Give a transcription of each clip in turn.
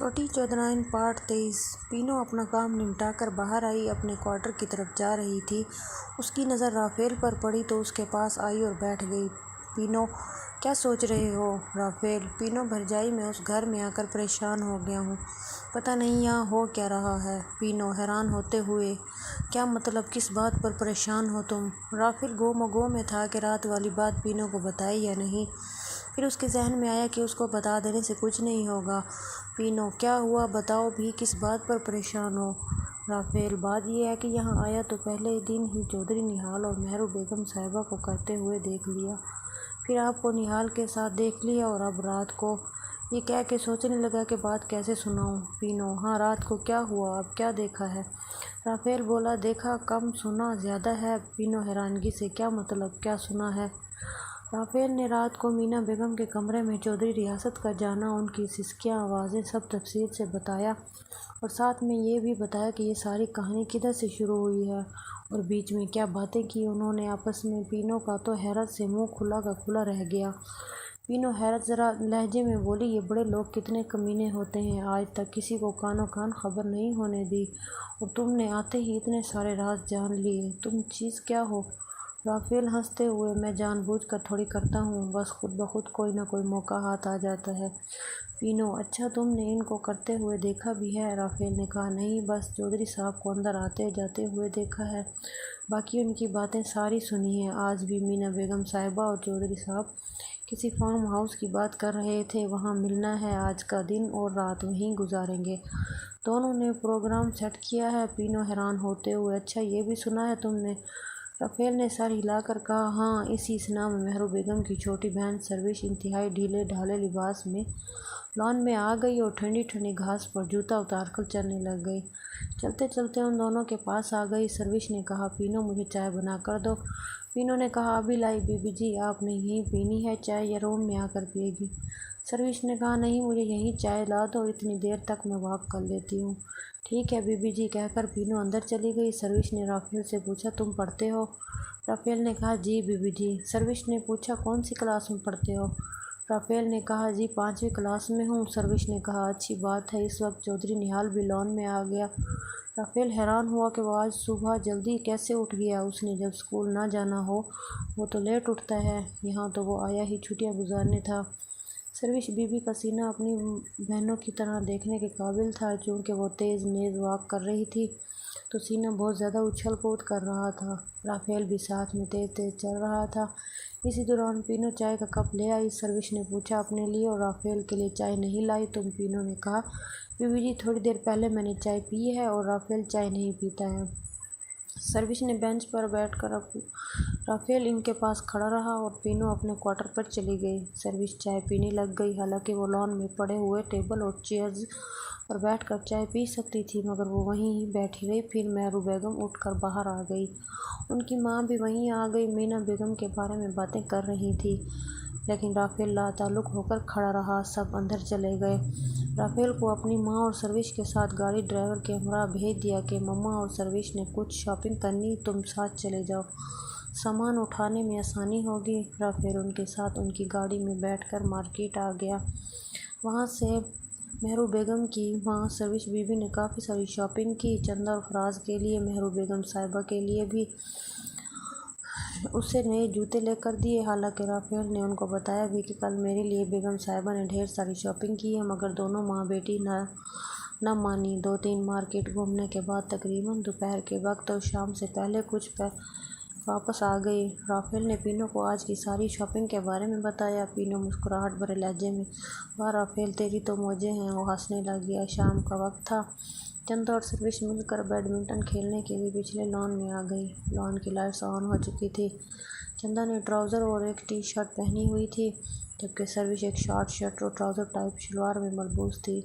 چھوٹی چودرائن پارٹ 23 پینو اپنا کام نمٹا کر باہر آئی، اپنے کوارٹر کی طرف جا رہی تھی۔ اس کی نظر رافیل پر پڑی تو اس کے پاس آئی اور بیٹھ گئی۔ پینو، کیا سوچ رہے ہو؟ رافیل: پینو بھرجائی میں اس گھر میں آ کر پریشان ہو گیا ہوں، پتہ نہیں یہاں ہو کیا رہا ہے۔ پینو حیران ہوتے ہوئے: کیا مطلب، کس بات پر پریشان ہو تم؟ رافیل گم و گو میں تھا کہ رات والی بات پینو کو بتائے یا نہیں۔ پھر اس کے ذہن میں آیا کہ اس کو بتا دینے سے کچھ نہیں ہوگا۔ پینو: کیا ہوا بتاؤ بھی، کس بات پر پریشان ہو؟ رافیل: بات یہ ہے کہ یہاں آیا تو پہلے دن ہی چودھری نہال اور مہرو بیگم صاحبہ کو کرتے ہوئے دیکھ لیا، پھر آپ کو نہال کے ساتھ دیکھ لیا اور اب رات کو۔ یہ کہہ کے سوچنے لگا کہ بات کیسے سناؤں۔ پینو: ہاں، رات کو کیا ہوا، اب کیا دیکھا ہے؟ رافیل بولا: دیکھا کم، سنا زیادہ ہے۔ پینو حیرانگی سے: کیا مطلب، کیا سنا ہے؟ رافیل نے رات کو مینا بیگم کے کمرے میں چودھری ریاست کا جانا، ان کی سسکیاں، آوازیں، سب تفصیل سے بتایا اور ساتھ میں یہ بھی بتایا کہ یہ ساری کہانی کدھر سے شروع ہوئی ہے اور بیچ میں کیا باتیں کی انہوں نے آپس میں۔ پینو کا تو حیرت سے منہ کھلا کا کھلا رہ گیا۔ پینو حیرت زدہ لہجے میں بولی: یہ بڑے لوگ کتنے کمینے ہوتے ہیں، آج تک کسی کو کانوں کان خبر نہیں ہونے دی اور تم نے آتے ہی اتنے سارے راز جان لیے۔ تم چیز کیا ہو؟ رافیل ہنستے ہوئے: میں جان بوجھ کر تھوڑی کرتا ہوں، بس خود بخود کوئی نہ کوئی موقع ہاتھ آ جاتا ہے۔ پینو: اچھا، تم نے ان کو کرتے ہوئے دیکھا بھی ہے؟ رافیل نے کہا: نہیں، بس چودھری صاحب کو اندر آتے جاتے ہوئے دیکھا ہے، باقی ان کی باتیں ساری سنی ہیں۔ آج بھی مینا بیگم صاحبہ اور چودھری صاحب کسی فارم ہاؤس کی بات کر رہے تھے، وہاں ملنا ہے، آج کا دن اور رات وہیں گزاریں گے۔ دونوں نے پروگرام سیٹ کیا ہے۔ پینو حیران ہوتے ہوئے: اچھا، یہ بھی سنا ہے تم نے؟ رافیل نے سر ہلا کر کہا: ہاں۔ اسی اثناء میں مہرو بیگم کی چھوٹی بہن سروش انتہائی ڈھیلے ڈھالے لباس میں لان میں آ گئی اور ٹھنڈی ٹھنڈی گھاس پر جوتا اتار کر چلنے لگ گئی۔ چلتے چلتے ان دونوں کے پاس آ گئی۔ سروش نے کہا: پینو، مجھے چائے بنا کر دو۔ پینو نے کہا: ابھی لائی بی بی جی، آپ نے یہیں پینی ہے چائے یا روم میں آ کر پیے گی؟ سروش نے کہا: نہیں، مجھے یہیں چائے لا دو، اتنی دیر تک میں واک کر لیتی ہوں۔ ٹھیک ہے بی بی جی، کہہ کر پینو اندر چلی گئی۔ سروش نے رافیل سے پوچھا: تم پڑھتے ہو؟ رافیل نے کہا: جی بی بی جی۔ سروش نے پوچھا: کون سی کلاس میں پڑھتے ہو؟ رافیل نے کہا: جی 5ویں کلاس میں ہوں۔ سروش نے کہا: اچھی بات ہے، اس وقت چودھری نہال بھی لان میں آ گیا۔ رافیل حیران ہوا کہ وہ آج صبح جلدی کیسے اٹھ گیا، اس نے جب اسکول نہ جانا ہو وہ تو لیٹ اٹھتا ہے، یہاں تو وہ آیا ہی چھٹیاں گزارنے تھا۔ سروش بی بی کا سینہ اپنی بہنوں کی طرح دیکھنے کے قابل تھا، چونکہ وہ تیز نیز واک کر رہی تھی تو سینہ بہت زیادہ اچھل کود کر رہا تھا۔ رافیل بھی ساتھ میں تیز تیز چل رہا تھا۔ اسی دوران پینو چائے کا کپ لے آئی۔ سروش نے پوچھا: اپنے لیے اور رافیل کے لیے چائے نہیں لائی تم؟ پینو نے کہا: بی بی جی، تھوڑی دیر پہلے میں نے چائے پی ہے اور رافیل چائے نہیں پیتا ہے۔ سروش نے بینچ پر بیٹھ کر رافیل ان کے پاس کھڑا رہا اور پینو اپنے کوارٹر پر چلی گئی۔ سروش چائے پینے لگ گئی، حالانکہ وہ لان میں پڑے ہوئے ٹیبل اور چیئرز پر بیٹھ کر چائے پی سکتی تھی، مگر وہ وہیں ہی بیٹھی رہی۔ پھر مہرو بیگم اٹھ کر باہر آ گئی، ان کی ماں بھی وہیں آ گئی، مینا بیگم کے بارے میں باتیں کر رہی تھیں، لیکن رافیل لاتعلق ہو کر کھڑا رہا۔ سب اندر چلے گئے۔ رافیل کو اپنی ماں اور سروش کے ساتھ گاڑی ڈرائیور کے ہمراہ بھیج دیا کہ مما اور سروش نے کچھ شاپنگ کرنی، تم ساتھ چلے جاؤ، سامان اٹھانے میں آسانی ہوگی۔ رافیل ان کے ساتھ ان کی گاڑی میں بیٹھ کر مارکیٹ آ گیا۔ وہاں سے مہرو بیگم کی ماں سروش بی بی نے کافی ساری شاپنگ کی، چندہ اور فراز کے لیے، مہرو بیگم صاحبہ کے لیے بھی اسے نئے جوتے لے کر دیے۔ حالانکہ رافیل نے ان کو بتایا بھی کہ کل میرے لیے بیگم صاحبہ نے ڈھیر ساری شاپنگ کی ہے، مگر دونوں ماں بیٹی نہ مانی۔ 2-3 مارکیٹ گھومنے کے بعد تقریباً دوپہر کے وقت اور شام سے پہلے کچھ واپس آ گئی۔ رافیل نے پینو کو آج کی ساری شاپنگ کے بارے میں بتایا۔ پینو مسکراہٹ بھرے لہجے میں: واہ رافیل، تیری تو موجیں ہیں۔ وہ ہنسنے لگ گیا۔ شام کا وقت تھا۔ چندہ اور سروش مل کر بیڈمنٹن کھیلنے کے لیے پچھلے لان میں آ گئی۔ لان کی لائٹس آن ہو چکی تھیں۔ چندہ نے ٹراؤزر اور ایک ٹی شرٹ پہنی ہوئی تھی، جبکہ سروش ایک شارٹ شرٹ اور ٹراؤزر ٹائپ شلوار میں ملبوس تھی۔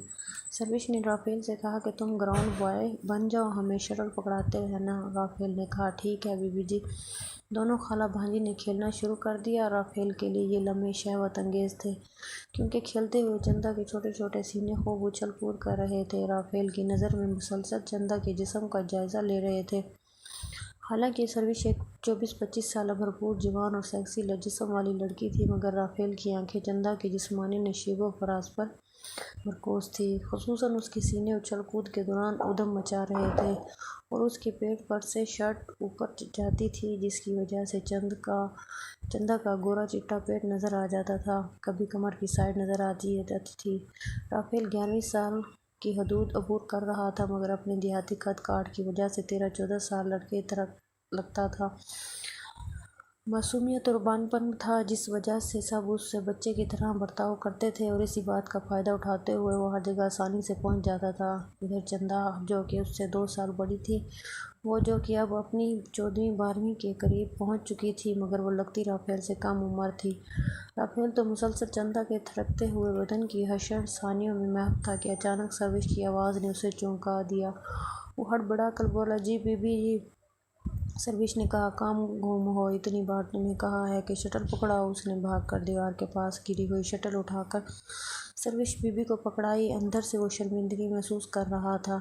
سروش نے رافیل سے کہا کہ تم گراؤنڈ بوائے بن جاؤ، ہمیں شٹل پکڑاتے رہنا۔ رافیل نے کہا: ٹھیک ہے بی بی جی۔ دونوں خالہ بھانجی نے کھیلنا شروع کر دیا۔ رافیل کے لیے یہ لمحے شہوت انگیز تھے، کیونکہ کھیلتے ہوئے چندہ کے چھوٹے چھوٹے سینے خوب اچھل کود کر رہے تھے۔ رافیل کی نظر میں مسلسل چندہ کے جسم کا جائزہ لے رہے تھے۔ حالانکہ سروش ایک 24-25 سالہ بھرپور جوان اور سیکسی جسم والی لڑکی تھی، مگر رافیل کی آنکھیں چندہ کے جسمانی نشیب و فراز پر مرکوز تھی، خصوصاً اس کے سینے اچھل کود کے دوران ادھم مچا رہے تھے اور اس کے پیٹ پر سے شرٹ اوپر جاتی تھی جس کی وجہ سے چندہ کا گورا چٹا پیٹ نظر آ جاتا تھا، کبھی کمر کی سائیڈ نظر آتی تھی۔ رافیل 11ویں سال کی حدود عبور کر رہا تھا مگر اپنے دیہاتی قد کاٹ کی وجہ سے 13-14 سال لڑکے طرح لگتا تھا۔ معصومیت اور بان پن تھا جس وجہ سے سب اس سے بچے کی طرح برتاؤ کرتے تھے اور اسی بات کا فائدہ اٹھاتے ہوئے وہ ہر جگہ آسانی سے پہنچ جاتا تھا۔ ادھر چندہ جو کہ اس سے 2 سال بڑی تھی، وہ جو کہ اب اپنی 14ویں-12ویں کے قریب پہنچ چکی تھی مگر وہ لگتی رافیل سے کم عمر تھی۔ رافیل تو مسلسل چندہ کے تھرکتے ہوئے بدن کی حشر ثانیوں میں محو تھا کہ اچانک سروش کی آواز نے اسے چونکا دیا۔ وہ ہڑبڑا کر بولا، جی بی بی جی۔ سروش نے کہا، کام گم ہو، اتنی بار تمہیں کہا ہے کہ شٹل پکڑاؤ۔ اس نے بھاگ کر دیوار کے پاس گری ہوئی شٹل اٹھا کر سروش بی بی کو پکڑائی۔ اندر سے وہ شرمندگی محسوس کر رہا تھا،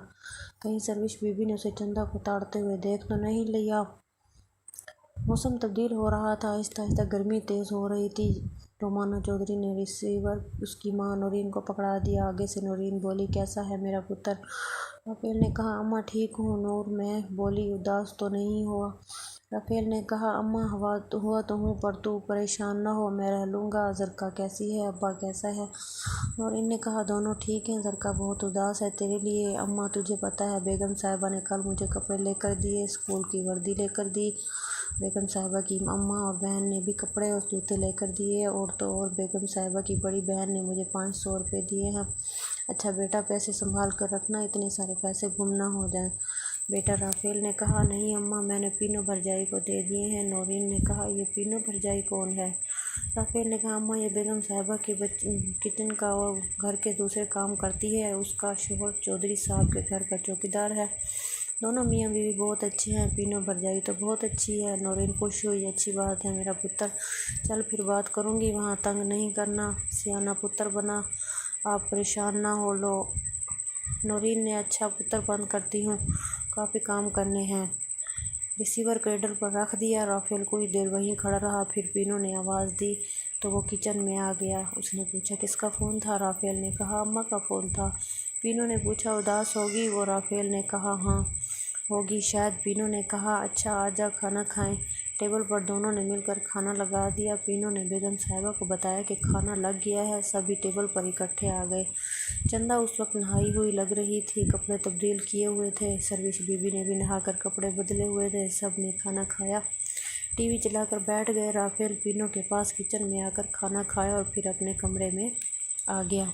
کہیں سروش بی بی نے اسے چندہ کو تاڑتے ہوئے دیکھ تو نہیں لیا۔ موسم تبدیل ہو رہا تھا، آہستہ آہستہ گرمی تیز ہو رہی تھی۔ رومانہ چودھری نے ریسیور اس کی ماں نورین کو پکڑا دیا۔ آگے سے نورین بولی، کیسا ہے میرا پتر؟ رافیل نے کہا، اماں ٹھیک ہوں۔ نور میں بولی، اداس تو نہیں ہوا؟ رافیل نے کہا، اماں ہوا تو ہوں پر تو پریشان نہ ہو، میں رہ لوں گا۔ زرکا کیسی ہے؟ ابا کیسا ہے؟ نورین نے کہا، دونوں ٹھیک ہیں۔ زرکا بہت اداس ہے تیرے لیے۔ اماں تجھے پتہ ہے بیگم صاحبہ نے کل مجھے کپڑے لے کر دیے، اسکول کی وردی لے کر دی۔ بیگم صاحبہ کی اماں اور بہن نے بھی کپڑے اور جوتے لے کر دیے، اور تو اور بیگم صاحبہ کی بڑی بہن نے مجھے 500 روپے دیے ہیں۔ اچھا بیٹا، پیسے سنبھال کر رکھنا، اتنے سارے پیسے گم نہ ہو جائیں بیٹا۔ رافیل نے کہا، نہیں اماں، میں نے پینو بھرجائی کو دے دیے ہیں۔ نورین نے کہا، یہ پینو بھرجائی کون ہے؟ رافیل نے کہا، اماں یہ بیگم صاحبہ کی کچن کا اور گھر کے دوسرے کام کرتی ہے، اس کا شوہر چودھری صاحب کے گھر کا چوکیدار ہے، دونوں میاں بیوی بہت اچھے ہیں۔ پینو بھرجائی تو بہت اچھی ہے۔ نورین خوش ہوئی، اچھی بات ہے میرا پتر، چل پھر بات کروں گی، وہاں تنگ نہیں کرنا، سیانہ پتر بنا، آپ پریشان نہ ہو لو۔ نورین نے اچھا پتر بند کرتی ہوں، کافی کام کرنے ہیں۔ ریسیور کیڈر پر رکھ دیا۔ رافیل کچھ دیر وہیں کھڑا رہا، پھر پینو نے آواز دی تو وہ کچن میں آ گیا۔ اس نے پوچھا، کس کا فون تھا؟ رافیل نے کہا، اماں کا فون تھا۔ پینو نے پوچھا، اداس ہوگی وہ؟ رافیل نے کہا، ہاں ہوگی شاید۔ پینو نے کہا، اچھا آجا کھانا کھائیں۔ ٹیبل پر دونوں نے مل کر کھانا لگا دیا۔ پینو نے بیگم صاحبہ کو بتایا کہ کھانا لگ گیا ہے، سبھی ٹیبل پر اکٹھے آ گئے۔ چندہ اس وقت نہائی ہوئی لگ رہی تھی، کپڑے تبدیل کیے ہوئے تھے، سروش بی بی نے بھی نہا کر کپڑے بدلے ہوئے تھے۔ سب نے کھانا کھایا، ٹی وی چلا کر بیٹھ گئے۔ رافیل پینو کے پاس کچن میں آ کر کھانا کھایا اور پھر اپنے کمرے میں آ گیا۔